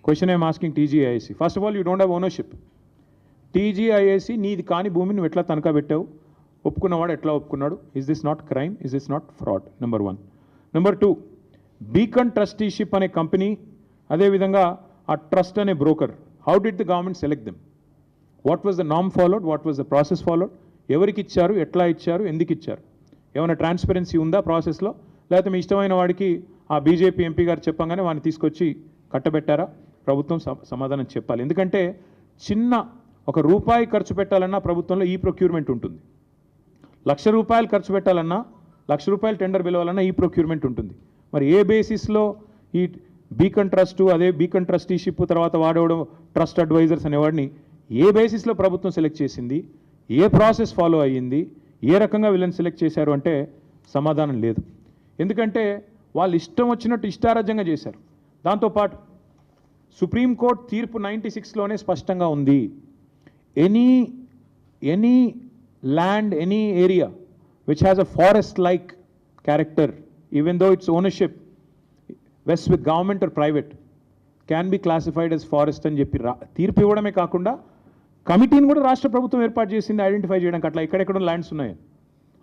Question I am asking TGIAC. First of all, you don't have ownership. TGIAC నీది కాని భూమిని నువ్వు ఎట్లా తనఖా పెట్టావు, ఒప్పుకున్నవాడు ఎట్లా ఒప్పుకున్నాడు? Is this not crime? Is this not fraud? Number 1. Number 2, beacon trusteeship అనే కంపెనీ, అదేవిధంగా ఆ ట్రస్ట్ అనే broker, how did the government select them? What was the నామ్ followed? What was the process followed? ఎవరికి ఇచ్చారు, ఎట్లా ఇచ్చారు, ఎందుకు ఇచ్చారు? ఏమైనా ట్రాన్స్పరెన్సీ ఉందా ప్రాసెస్లో? లేకపోతే మీ ఇష్టమైన వాడికి ఆ బీజేపీ ఎంపీ గారు చెప్పంగానే వాడిని తీసుకొచ్చి కట్టబెట్టారా? ప్రభుత్వం సమాధానం చెప్పాలి. ఎందుకంటే చిన్న ఒక రూపాయి ఖర్చు పెట్టాలన్నా ప్రభుత్వంలో ఈ ప్రొక్యూర్మెంట్ ఉంటుంది. ₹1,00,000 ఖర్చు పెట్టాలన్నా, ₹1,00,000 టెండర్ పిలవాలన్నా ఈ ప్రొక్యూర్మెంట్ ఉంటుంది. మరి ఏ బేసిస్లో ఈ బీకన్ ట్రస్ట్, అదే బీకన్ ట్రస్టీషిప్, తర్వాత వాడేవాడు ట్రస్ట్ అడ్వైజర్స్ అనేవాడిని ఏ బేసిస్లో ప్రభుత్వం సెలెక్ట్ చేసింది? ఏ ప్రాసెస్ ఫాలో అయ్యింది? ఏ రకంగా వీళ్ళని సెలెక్ట్ చేశారు అంటే సమాధానం లేదు. ఎందుకంటే వాళ్ళు ఇష్టం వచ్చినట్టు ఇష్టారాజ్యంగా చేశారు. దాంతోపాటు సుప్రీంకోర్టు తీర్పు 96లోనే స్పష్టంగా ఉంది, any land, any area which has a forest like character, even though it's ownership west with government or private, can be classified as forest అని చెప్పి తీర్పు ఇవ్వడమే కాకుండా కమిటీని కూడా రాష్ట్ర ప్రభుత్వం ఏర్పాటు చేసింది ఐడెంటిఫై చేయడానికి. అట్లా ఎక్కడెక్కడ ల్యాండ్స్ ఉన్నాయి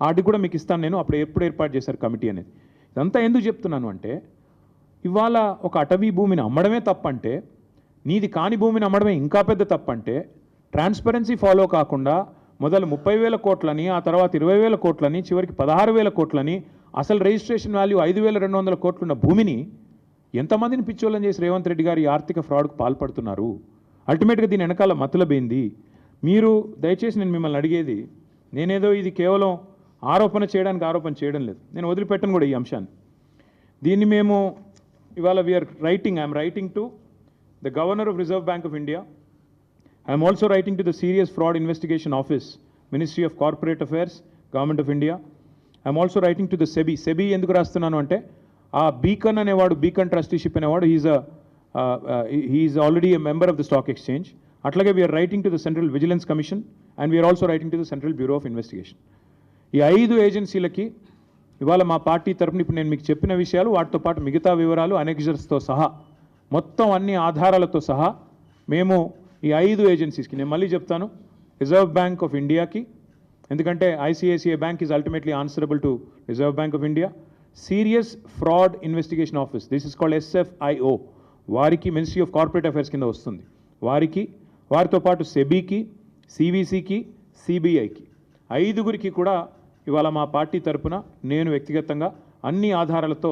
వాటికి కూడా మీకు ఇస్తాను నేను, అప్పుడు ఎప్పుడు ఏర్పాటు చేశారు కమిటీ అనేది. ఇదంతా ఎందుకు చెప్తున్నాను అంటే, ఇవాళ ఒక అటవీ భూమిని అమ్మడమే తప్పంటే, నీది కాని భూమిని అమ్మడమే ఇంకా పెద్ద తప్పంటే, ట్రాన్స్పరెన్సీ ఫాలో కాకుండా మొదలు 30,000 కోట్లని, ఆ తర్వాత 20,000 కోట్లని, చివరికి 16,000 కోట్లని, అసలు రిజిస్ట్రేషన్ వాల్యూ 5,200 కోట్లున్న భూమిని ఎంతమందిని పిచ్చోళ్ళని చేసి రేవంత్ రెడ్డి గారు ఈ ఆర్థిక ఫ్రాడ్కు పాల్పడుతున్నారు? అల్టిమేట్గా దీని వెనకాల మతలబేంది? మీరు దయచేసి నేను మిమ్మల్ని అడిగేది, నేనేదో ఇది కేవలం ఆరోపణ చేయడం లేదు, నేను వదిలిపెట్టను కూడా ఈ అంశాన్ని. దీన్ని మేము ఇవాళ I'm writing to the governor of Reserve Bank of India, I'm also writing to the Serious fraud Investigation Office, Ministry of Corporate Affairs, Government of India. I'm also writing to the SEBI ఎందుకు రాస్తున్నాను అంటే, ఆ Beacon అనేవాడు, Beacon trusteeship అనేవాడు, he is already a member of the stock exchange. అట్లాగే we are writing to the Central Vigilance Commission and we are also writing to the Central Bureau of investigation. ఈ 5 ఏజెన్సీలకి ఇవాళ మా పార్టీ తరఫున ఇప్పుడు నేను మీకు చెప్పిన విషయాలు, వాటితో పాటు మిగతా వివరాలు అనెక్జర్స్తో సహా, మొత్తం అన్ని ఆధారాలతో సహా మేము ఈ 5 ఏజెన్సీస్కి, నేను మళ్ళీ చెప్తాను, రిజర్వ్ బ్యాంక్ ఆఫ్ ఇండియాకి, ఎందుకంటే ICICI bank is ultimately answerable to reserve Bank of India, serious fraud Investigation office, this is called SFIO, వారికి మినిస్ట్రీ ఆఫ్ కార్పొరేట్ అఫైర్స్ కింద వస్తుంది, వారికి, వారితో పాటు సెబీకి, సివిసికి, సిబిఐకి, 5గురికి కూడా ఇవాళ మా పార్టీ తరఫున నేను వ్యక్తిగతంగా అన్ని ఆధారాలతో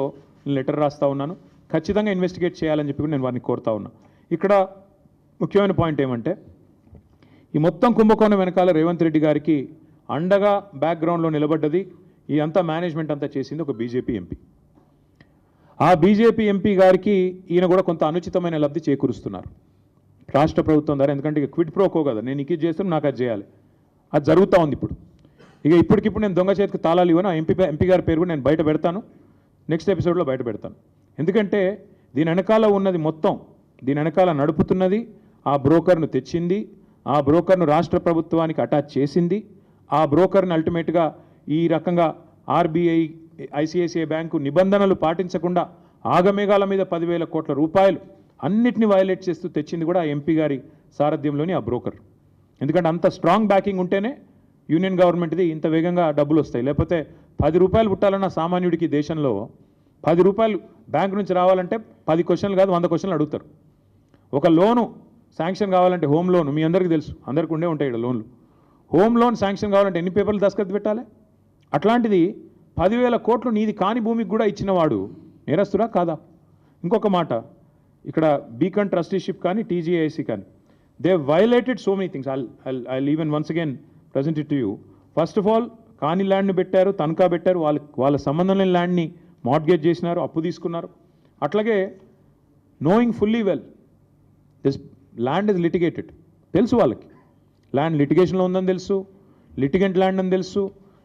లెటర్ రాస్తూ ఉన్నాను. ఖచ్చితంగా ఇన్వెస్టిగేట్ చేయాలని చెప్పి కూడా నేను వారిని కోరుతా ఉన్నా. ఇక్కడ ముఖ్యమైన పాయింట్ ఏమంటే, ఈ మొత్తం కుంభకోణం వెనకాల రేవంత్ రెడ్డి గారికి అండగా బ్యాక్గ్రౌండ్లో నిలబడ్డది, ఈ అంతా మేనేజ్మెంట్ అంతా చేసింది ఒక బీజేపీ ఎంపీ. ఆ బీజేపీ ఎంపీ గారికి ఈయన కూడా కొంత అనుచితమైన లబ్ధి చేకూరుస్తున్నారు రాష్ట్ర ప్రభుత్వం ద్వారా. ఎందుకంటే ఇక క్విడ్ ప్రోకో కదా, నేను ఇది చేస్తాను, నాకు అది చేయాలి, అది జరుగుతూ ఉంది ఇప్పుడు. ఇప్పటికిప్పుడు నేను దొంగ చేతికి తాళాలు ఇవ్వను, ఆ ఎంపీ గారి పేరు కూడా నేను బయట పెడతాను, నెక్స్ట్ ఎపిసోడ్లో బయట పెడతాను. ఎందుకంటే దీని వెనకాల ఉన్నది మొత్తం, దీని వెనకాల నడుపుతున్నది ఆ బ్రోకర్ను తెచ్చింది, ఆ బ్రోకర్ను రాష్ట్ర ప్రభుత్వానికి అటాచ్ చేసింది, ఆ బ్రోకర్ని అల్టిమేట్గా ఈ రకంగా ఆర్బీఐ, ఐసిఐసిఐ బ్యాంకు నిబంధనలు పాటించకుండా ఆగమేఘాల మీద 10,000 కోట్ల రూపాయలు అన్నిటిని వయలేట్ చేస్తూ తెచ్చింది కూడా ఆ ఎంపీ గారి సారథ్యంలోని ఆ బ్రోకర్. ఎందుకంటే అంత స్ట్రాంగ్ బ్యాకింగ్ ఉంటేనే యూనియన్ గవర్నమెంట్ది ఇంత వేగంగా డబ్బులు వస్తాయి. లేకపోతే ₹10 పుట్టాలన్న సామాన్యుడికి దేశంలో ₹10 బ్యాంకు నుంచి రావాలంటే 10 క్వశ్చన్లు కాదు 100 క్వశ్చన్లు అడుగుతారు. ఒక లోను శాంక్షన్ కావాలంటే, హోమ్ లోను మీ అందరికీ తెలుసు, అందరికీ ఉండే ఉంటాయి ఇక్కడ లోన్లు, హోమ్ లోన్ శాంక్షన్ కావాలంటే ఎన్ని పేపర్లు దస్తఖత్ పెట్టాలి? అట్లాంటిది 10,000 కోట్లు నీది కాని భూమికి కూడా ఇచ్చినవాడు నేరస్తురా కాదా? ఇంకొక మాట, ఇక్కడ బీకన్ ట్రస్టీషిప్ కానీ టీజీఐసి కానీ, they violated so many things. I'll even once again present it to you. First of all కాని ల్యాండ్ని పెట్టారు, తనఖా పెట్టారు, వాళ్ళ సంబంధం లేని ల్యాండ్ని మార్ట్గేజ్ చేసినారు, అప్పు తీసుకున్నారు. అట్లాగే knowing fully well this land is litigated, తెలుసు వాళ్ళకి ల్యాండ్ లిటిగేషన్లో ఉందని తెలుసు, లిటిగెంట్ ల్యాండ్ అని తెలుసు,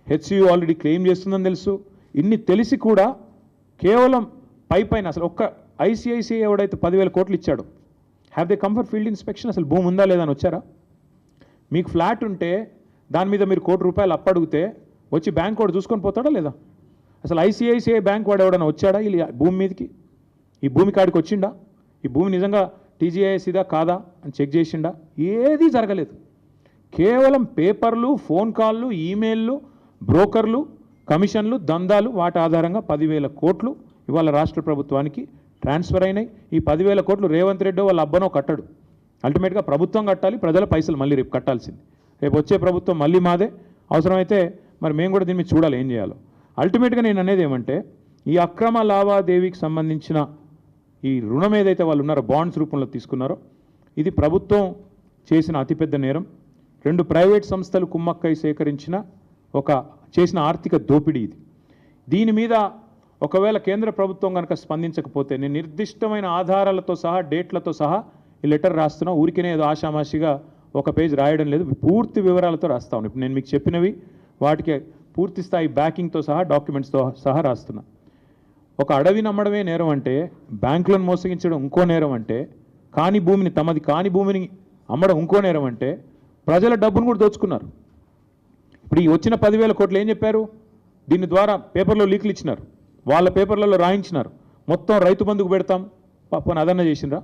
హెచ్సియు ఆల్రెడీ క్లెయిమ్ చేస్తుందని తెలుసు. ఇన్ని తెలిసి కూడా కేవలం పైన అసలు ఒక్క ఐసిఐసిఐ ఎవడైతే 10,000 కోట్లు ఇచ్చాడో, have they come for field inspection? అసలు భూమి ఉందా లేదా అని వచ్చారా? మీకు ఫ్లాట్ ఉంటే దాని మీద మీరు ₹1,00,00,000 అప్పు అడిగితే వచ్చి బ్యాంక్ వాడు చూసుకొని పోతాడా లేదా? అసలు ఐసిఐసిఐ బ్యాంక్ వాడు ఎవడన్నా వచ్చాడా ఈ భూమి మీదకి? ఈ భూమి కాడికి వచ్చిండా? ఈ భూమి నిజంగా టీజీఐఎస్ ఇదా కాదా అని చెక్ చేసిండా? ఏదీ జరగలేదు. కేవలం పేపర్లు, ఫోన్ కాల్లు, ఈమెయిల్లు, బ్రోకర్లు, కమిషన్లు, దందాలు, వాటి ఆధారంగా 10,000 కోట్లు ఇవాళ రాష్ట్ర ప్రభుత్వానికి ట్రాన్స్ఫర్ అయినాయి. ఈ 10,000 కోట్లు రేవంత్ రెడ్డి వాళ్ళ అబ్బనో కట్టడు. అల్టిమేట్గా ప్రభుత్వం కట్టాలి, ప్రజల పైసలు మళ్ళీ రేపు కట్టాల్సింది. రేపు వచ్చే ప్రభుత్వం మళ్ళీ మాదే. అవసరమైతే మరి మేము కూడా దీన్ని మీద చూడాలి ఏం చేయాలో. అల్టిమేట్గా నేను అనేది ఏమంటే, ఈ అక్రమ లావాదేవీకి సంబంధించిన ఈ రుణం ఏదైతే వాళ్ళు ఉన్నారో, బాండ్స్ రూపంలో తీసుకున్నారో, ఇది ప్రభుత్వం చేసిన అతిపెద్ద నేరం. 2 ప్రైవేట్ సంస్థలు కుమ్మక్కై సేకరించిన చేసిన ఆర్థిక దోపిడీ ఇది. దీని మీద ఒకవేళ కేంద్ర ప్రభుత్వం కనుక స్పందించకపోతే నేను నిర్దిష్టమైన ఆధారాలతో సహా, డేట్లతో సహా ఈ లెటర్ రాస్తున్నా. ఊరికనే ఏదో ఆషామాషిగా ఒక పేజ్ రాయడం లేదు, పూర్తి వివరాలతో రాస్తా ఉన్నాను. ఇప్పుడు నేను మీకు చెప్పినవి వాటికి పూర్తి స్థాయి బ్యాకింగ్తో సహా, డాక్యుమెంట్స్తో సహా రాస్తున్నా. ఒక అడవి నమ్మడమే నేరం అంటే, బ్యాంకులను మోసగించడం ఇంకో నేరం అంటే, కాని భూమిని, తమది కాని భూమిని అమ్మడం ఇంకో నేరం అంటే, ప్రజల డబ్బును కూడా దోచుకున్నారు. ఇప్పుడు ఈ వచ్చిన 10,000 కోట్లు ఏం చెప్పారు? దీని ద్వారా పేపర్లో లీకులు ఇచ్చినారు, వాళ్ళ పేపర్లలో రాయించినారు, మొత్తం రైతు బంధుకు పెడతాం. పాపని అదన్న చేసినరా?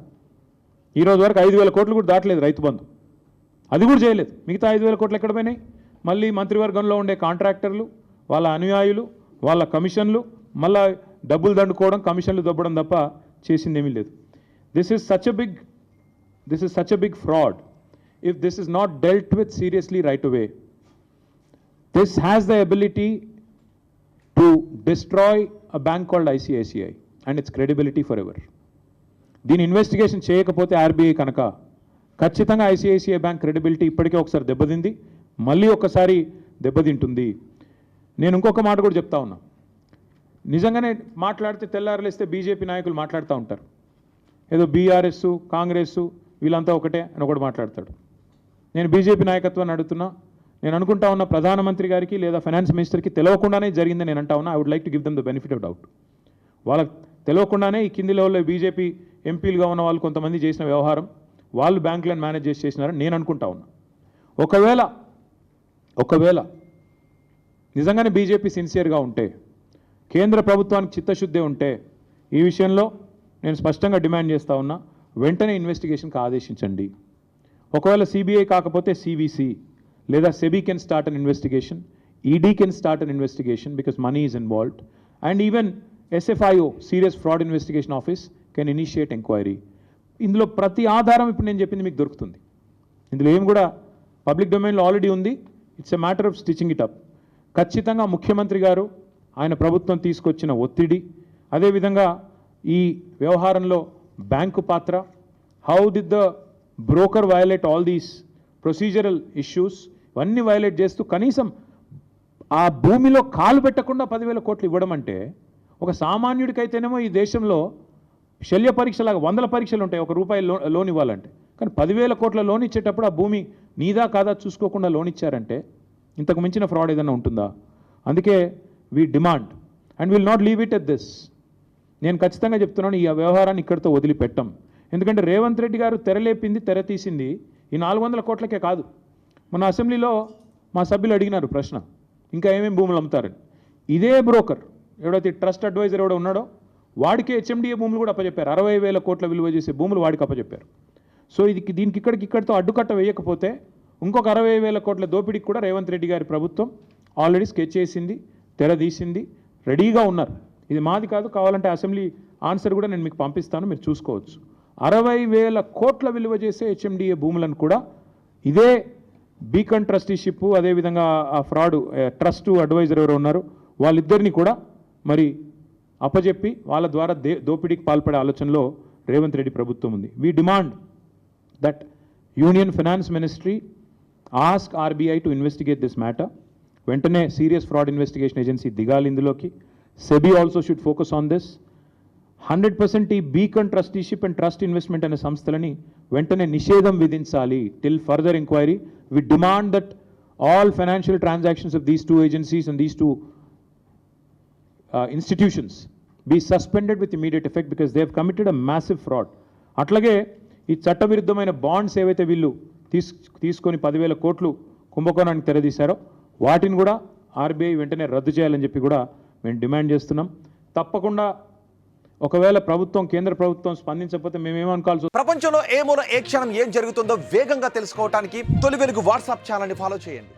ఈరోజు వరకు 5,000 కోట్లు కూడా దాటలేదు రైతు బంధు, అది కూడా చేయలేదు. మిగతా 5,000 కోట్లు ఎక్కడ పోయినాయి? మళ్ళీ మంత్రివర్గంలో ఉండే కాంట్రాక్టర్లు, వాళ్ళ అనుయాయులు, వాళ్ళ కమిషన్లు, మళ్ళా డబ్బులు దండుకోవడం, కమిషన్లు దొబ్బడం తప్ప చేసింది ఏమీ లేదు. This is such a big fraud. If this is not dealt with seriously right away, this has the ability to destroy a bank called ICICI and its credibility forever. దీని ఇన్వెస్టిగేషన్ చేయకపోతే ఆర్బీఐ కనుక ఖచ్చితంగా ICICI bank credibility ఇప్పటికే ఒకసారి దెబ్బతింది, మళ్ళీ ఒకసారి దెబ్బతింటుంది. నేను ఇంకొక మాట కూడా చెప్తా ఉన్నా. నిజంగానే మాట్లాడితే తెల్లారలేస్తే బీజేపీ నాయకులు మాట్లాడుతూ ఉంటారు, ఏదో బీఆర్ఎస్, కాంగ్రెస్ వీళ్ళంతా ఒకటే అని ఒకటి మాట్లాడతాడు. నేను బీజేపీ నాయకత్వాన్ని అడుగుతున్నా. నేను అనుకుంటా ఉన్న ప్రధానమంత్రి గారికి లేదా ఫైనాన్స్ మినిస్టర్కి తెలియకుండానే జరిగిందని నేను అంటా ఉన్నా. I would like to give them the benefit of doubt. వాళ్ళకి తెలియకుండానే ఈ కింది లెవెల్లో బీజేపీ ఎంపీలుగా ఉన్న వాళ్ళు కొంతమంది చేసిన వ్యవహారం, వాళ్ళు బ్యాంకులను మేనేజ్ చేసి చేసినారని నేను అనుకుంటా ఉన్నా. ఒకవేళ నిజంగానే బీజేపీ సిన్సియర్గా ఉంటే, కేంద్ర ప్రభుత్వానికి చిత్తశుద్ధి ఉంటే, ఈ విషయంలో నేను స్పష్టంగా డిమాండ్ చేస్తూ ఉన్నా, వెంటనే ఇన్వెస్టిగేషన్కి ఆదేశించండి. ఒకవేళ సిబిఐ కాకపోతే సివిసి లేదా SEBI can start an investigation, ED can start an investigation because money is involved, and even SFIO, Serious Fraud Investigation Office, can initiate inquiry. ఇందులో ప్రతి ఆధారం ఇప్పుడు నేను చెప్పింది మీకు దొరుకుతుంది. ఇందులో ఏం కూడా పబ్లిక్ డొమైన్లో ఆల్రెడీ ఉంది. It's a matter of stitching it up. ఖచ్చితంగా ముఖ్యమంత్రి గారు, ఆయన ప్రభుత్వం తీసుకొచ్చిన ఒత్తిడి, అదేవిధంగా ఈ వ్యవహారంలో బ్యాంకు పాత్ర, how did the broker violate all these procedural issues, ఇవన్నీ వైలేట్ చేస్తూ కనీసం ఆ భూమిలో కాలు పెట్టకుండా 10,000 కోట్లు ఇవ్వడం అంటే, ఒక సామాన్యుడికైతేనేమో ఈ దేశంలో శల్య పరీక్షలాగా 100 పరీక్షలు ఉంటాయి ఒక రూపాయి లోన్ ఇవ్వాలంటే. కానీ 10,000 కోట్ల లోన్ ఇచ్చేటప్పుడు ఆ భూమి నీదా కాదా చూసుకోకుండా లోన్ ఇచ్చారంటే ఇంతకు మించిన ఫ్రాడ్ ఏదైనా ఉంటుందా? అందుకే we demand and will not leave it at this. నేను ఖచ్చితంగా చెప్తున్నాను, ఈ వ్యవహారాన్ని ఇక్కడితో వదిలిపెట్టం. ఎందుకంటే రేవంత్ రెడ్డి గారు తెరలేపింది, తెర తీసింది ఈ 400 కోట్లకే కాదు. మన అసెంబ్లీలో మా సభ్యులు అడిగినారు ప్రశ్న, ఇంకా ఏమేమి భూములు అమ్ముతారని. ఇదే బ్రోకర్ ఎవడైతే ట్రస్ట్ అడ్వైజర్ ఎవడో ఉన్నాడో వాడికి హెచ్ఎండిఏ భూములు కూడా అప్పచెప్పారు. 60,000 కోట్ల విలువ చేసే భూములు వాడికి అప్పచెప్పారు. సో దీనికి ఇక్కడితో అడ్డుకట్ట వేయకపోతే ఇంకొక 60,000 కోట్ల దోపిడీకి కూడా రేవంత్ రెడ్డి గారి ప్రభుత్వం ఆల్రెడీ స్కెచ్ చేసింది, తెర తీసింది, రెడీగా ఉన్నారు. ఇది మాది కాదు, కావాలంటే అసెంబ్లీ ఆన్సర్ కూడా నేను మీకు పంపిస్తాను, మీరు చూసుకోవచ్చు. 60,000 కోట్ల విలువ చేసే హెచ్ఎండిఏ భూములను కూడా ఇదే బీకన్ ట్రస్టీషిప్, అదేవిధంగా ఆ ఫ్రాడ్ ట్రస్ట్ అడ్వైజర్ ఎవరు ఉన్నారు వాళ్ళిద్దరిని కూడా మరి అప్పచెప్పి వాళ్ళ ద్వారా దోపిడీకి పాల్పడే ఆలోచనలో రేవంత్ రెడ్డి ప్రభుత్వం ఉంది. We demand that union finance ministry ask RBI to investigate this matter. వెంటనే సీరియస్ ఫ్రాడ్ ఇన్వెస్టిగేషన్ ఏజెన్సీ దిగాలి ఇందులోకి. SEBI also should focus on this. 100% ఈ beacon trusteeship and trust investment అనే సంస్థలని వెంటనే నిషేధం విధించాలి till further enquiry. We demand that all financial transactions of these 2 agencies and these 2 institutions be suspended with immediate effect because they have committed a massive fraud. అట్లాగే ఈ చట్టవిరుద్ధమైన bonds ఏవైతే వీళ్ళు తీసుకొని 10,000 కోట్లు కుంభకోణానికి తెరదీశారో వాటిని కూడా ఆర్బీఐ వెంటనే రద్దు చేయాలని చెప్పి కూడా మేము డిమాండ్ చేస్తున్నాం. తప్పకుండా ఒకవేళ ప్రభుత్వం, కేంద్ర ప్రభుత్వం స్పందించకపోతే మేమేమనుకోవాల్సి వస్తుంది? ప్రపంచంలో ఏ మూల ఏ క్షణం ఏం జరుగుతుందో వేగంగా తెలుసుకోవడానికి తొలి వెలుగు వాట్సాప్ ఛానల్ని ఫాలో చేయండి.